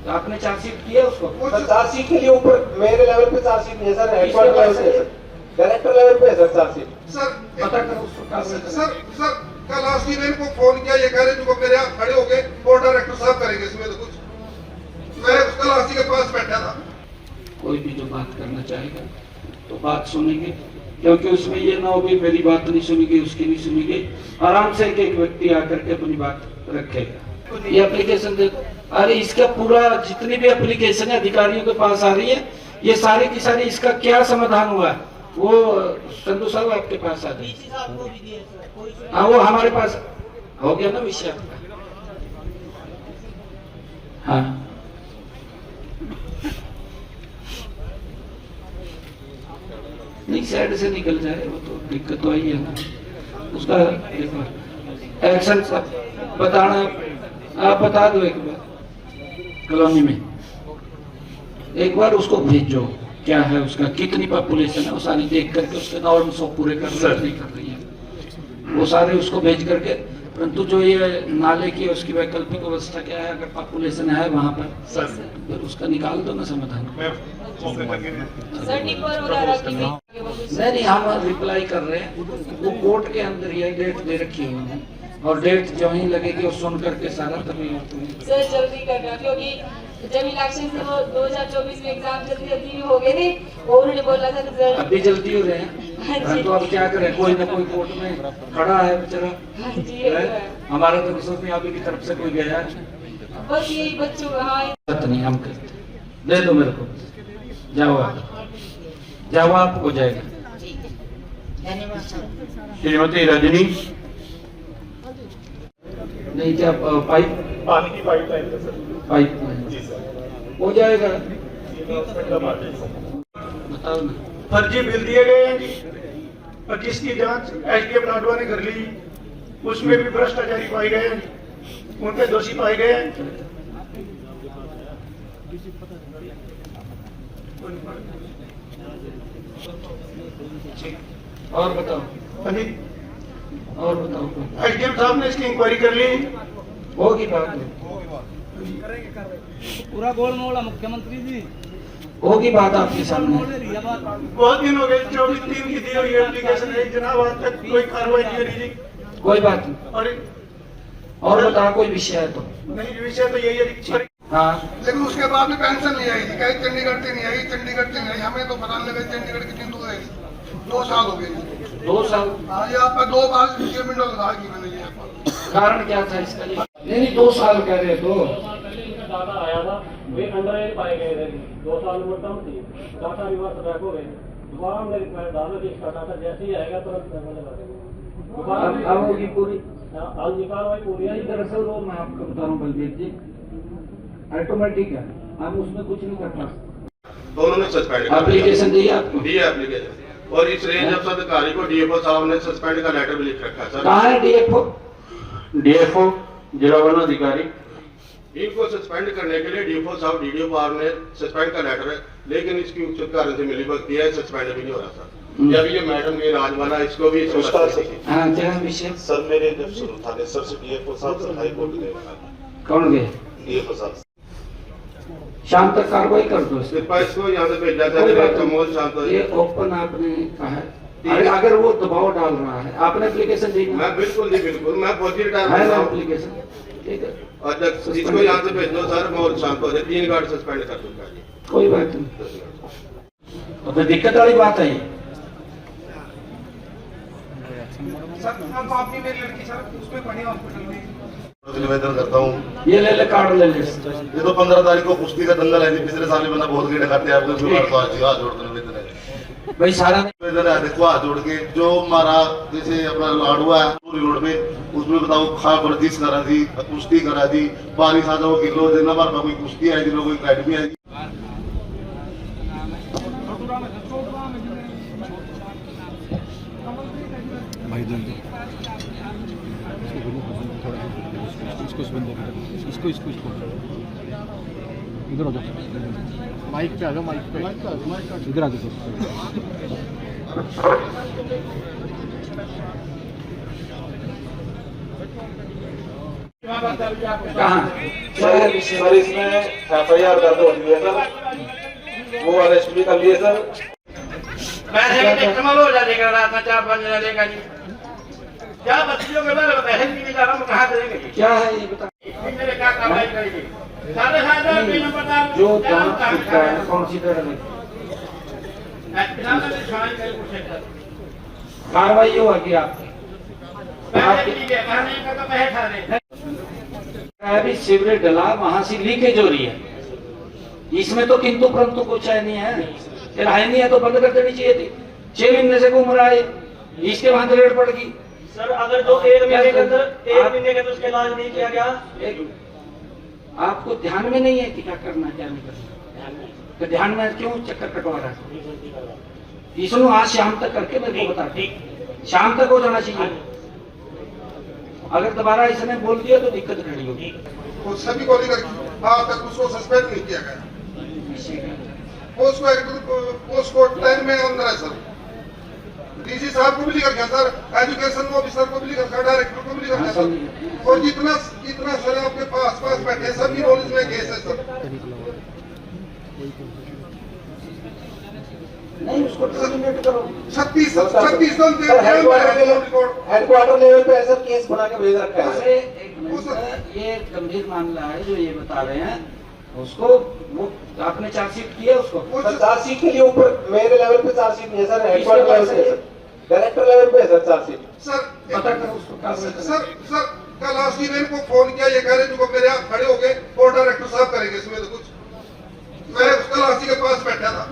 तो आपने चार्जशीट किया उसको? चार्जशीट के लिए ऊपर मेरे लेवल पे चार्जशीट नहीं है सर, हेडक्वार्टर लेवल पे है, डायरेक्टर लेवल पे है सर चार्जशीट। सर पता करो उसको। सर कल आस्ती ने इनको फोन किया, ये कह रहे तुमको मेरे यहाँ खड़े हो गए और डायरेक्टर साहब करेंगे इसमें तो कुछ। मैं कल आस्ती के पास बैठा था। कोई भी जो बात करना चाहेगा तो बात सुनेंगे, क्योंकि उसमें ये ना हो कि मेरी बात नहीं सुनी गई, उसकी नहीं सुनी गई। आराम से एक व्यक्ति आकर के अपनी बात रखेगा। ये एप्लीकेशन देखो, अरे इसका पूरा जितनी भी एप्लीकेशन है अधिकारियों के पास आ रही है, ये सारी की सारी इसका क्या समाधान हुआ वो संधू साहब आपके पास आ जाए। हाँ वो हमारे पास हो गया ना विषय आपका। हाँ नहीं साइड से निकल जाए वो तो दिक्कत तो आई है ना उसका। देखो एक्शन सब बताना, आप बता दो एक बार कॉलोनी में, एक बार उसको भेजो क्या है उसका, कितनी पॉपुलेशन है वो सारी देख करके उसके नॉर्म्स पूरे कर रही है वो सारे उसको भेज करके। परंतु जो ये नाले की उसकी वैकल्पिक व्यवस्था क्या है, अगर पॉपुलेशन है वहाँ पर फिर उसका निकाल दो ना समाधान। नहीं हम रिप्लाई कर रहे हैं, वो कोर्ट के अंदर ये डेट दे रखी है और डेट जो ही लगेगी और सुन करके सारा तभी सर जल्दी करना, क्योंकि जब इलेक्शन से वो 2024 में एग्जाम जल्दी हो गए थे और उन्होंने बोला था सर अभी जल्दी हो रहे हैं। तो अब क्या करें, कोई ना कोई कोर्ट में खड़ा है बेचारा। हमारा तो किशोर यादव की तरफ से कोई गया है, बस यही बच्चों नहीं हम करते। दे दो मेरे को, जाओ आप हो जाएगा। श्रीमती रजनी नहीं क्या पाइप पानी की पाइप लाइन है सर। पाइप जी सर हो जाएगा। बताओ ना। फर्जी बिल दिए गए हैं जी, 25 की जांच एसडीएम नाडवा ने कर ली, उसमें भी भ्रष्टाचारी पाए गए हैं, उन पे दोषी पाए गए हैं। और बताओ, हाँ जी और बताओ। एसडीएम साहब ने इसकी इंक्वायरी कर ली, होगी बात, पूरा गोलमोल है मुख्यमंत्री जी, होगी बात आपके सामने। बहुत दिन हो गए, 24/3 की दी हुई एप्लीकेशन है जनाब, आज तक कोई कार्रवाई नहीं हो रही जी। कोई बात नहीं, और बताओ कोई विषय है तो। नहीं विषय तो यही है। हाँ लेकिन उसके बाद में पेंशन नहीं आई थी, कहीं चंडीगढ़ से नहीं आई, चंडीगढ़ से नहीं आई। हमें तो पता नहीं लगा चंडीगढ़ कितनी दूर है। 2 साल हो गए। 2 साल? हाँ ये आपका 2 बार पेमेंट लगा की मैंने ये। कारण क्या था इसका? नहीं 2 साल कह रहे तो डाटा आया था, वे अंडर एज पाए गए थे, 2 साल उम्र कम थी, डाटा रिवर्स बैक हो गए। दोबारा हमने रिक्वायर्ड डाला कि इसका डाटा जैसे ही आएगा तुरंत अब होगी पूरी। आज कार्रवाई पूरी है। दरअसल वो मैं आपको बता रहा हूँ बलबीर जी, ऑटोमेटिक है, हम उसमें कुछ नहीं कर पाते। दोनों ने सस्पेंड एप्लीकेशन दी है आपको? दी एप्लीकेशन, और इस रेंज अफसर अधिकारी को डीएफओ साहब ने सस्पेंड का लेटर भी लिख रखा है सर। कहाँ है डीएफओ जिला वन अधिकारी, इनको सस्पेंड करने के लिए डीएफओ साहब डीडीओ पार ने सस्पेंड का लेटर है, लेकिन इसकी उचित कारण से मिली भगती है, सस्पेंड भी नहीं हो रहा सर। जब ये मैडम के राजवाना इसको भी हाँ क्या विषय? सर मेरे जब शुरू थाने सर से डीएफओ साहब से हाई कोर्ट गए, कौन गए? डीएफओ साहब शाम तक कार्रवाई कर दो इसको यहाँ से भेजा जाए। ये ओपन आपने कहा है, अगर वो दबाव डाल रहा है, आपने एप्लीकेशन दी? मैं बिल्कुल नहीं, बिल्कुल मैं फौजी रिटायर है एप्लीकेशन, ठीक है। और इसको यहाँ से भेज दो सर, मैं और शांत हो जाए। 3 गार्ड सस्पेंड कर दूंगा जी। कोई बात नहीं, तो दिक्कत वाली बात है। निवेदन करता हूँ, ये ले ले कार्ड ले ले। ये तो 15 तारीख को कुश्ती का दंगल है, पिछले साल बंदा बहुत गेड़े खाते हैं आपको, हाथ जोड़कर निवेदन है भाई, सारा निवेदन है। देखो हाथ जोड़ के जो हमारा जैसे अपना लाडुआ है पूरी रोड पे, उसमें बताओ खा वर्जिश करा थी, कुश्ती करा थी, बारिश आ जाओ किलो देना बार कोई कुश्ती आई थी, कोई अकेडमी आई थी। इसको इधर आ जाओ, माइक पे आ जाओ, माइक पे इधर आ जाओ। कहाँ सर इसमें FIR दर्ज हो गई है सर, वो अरेस्ट भी कर लिए सर। पैसे के इस्तेमाल हो जाएगा रात में 4-5 बजे लेगा जी। क्या बच्चियों के बारे में पैसे नहीं जा रहा हूँ, कहाँ देंगे जी? क्या है ये बता। मेरे क्या कार्रवाई करेगी? 7,500 रुपये नंबर जो दांत टूटा है कौन सी तरह में कार्रवाई होगी आपकी। अभी सीवरेज डला, वहां से लीकेज हो रही है, इसमें तो किंतु परंतु कुछ है नहीं है, फिर है नहीं है तो बंद कर देनी चाहिए थी। 6 महीने से घूम रहा है, इसके वहां तो रेट पड़ गई। सर अगर जो 1 महीने के अंदर 1 महीने के अंदर उसका इलाज नहीं किया गया, आपको ध्यान में नहीं है कि क्या करना क्या नहीं करना, तो ध्यान में क्यों चक्कर कटवा रहा है? इसको आज शाम तक करके मेरे को बता, शाम तक हो जाना चाहिए। अगर दोबारा इसने बोल दिया तो दिक्कत खड़ी होगी। वो सभी को लेकर आज तक उसको सस्पेंड नहीं किया गया। पोस्ट 10 में अंदर है सर, डीसी साहब को भी लिखा गया सर, एजुकेशन ऑफिसर को भी लिखा गया, डायरेक्टर को भी लिखा गया सर, और जितना सर आपके पास बैठे सभी नॉलेज में केस है सर। नहीं उसको टर्मिनेट करो। 36 हेडक्वार्टर लेवल पे ऐसा केस बना के भेज रखा है। अरे एक मिनट, ये गंभीर मामला है जो ये बता रहे हैं, उसको वो आपने चार्जशीट किया उसको? सर चार्जशीट के लिए ऊपर मेरे लेवल पे चार्जशीट नहीं है सर, हेडक्वार्टर लेवल पे है सर, डायरेक्टर लेवल पे है सर चार्जशीट। सर पता करो उसको। सर कल लास्ट मैंने को फोन किया, ये कह रहे जो मेरे हाथ खड़े हो गए और डायरेक्टर साहब करेंगे इसमें तो कुछ। मैं उसका लास्ट के पास बैठा था।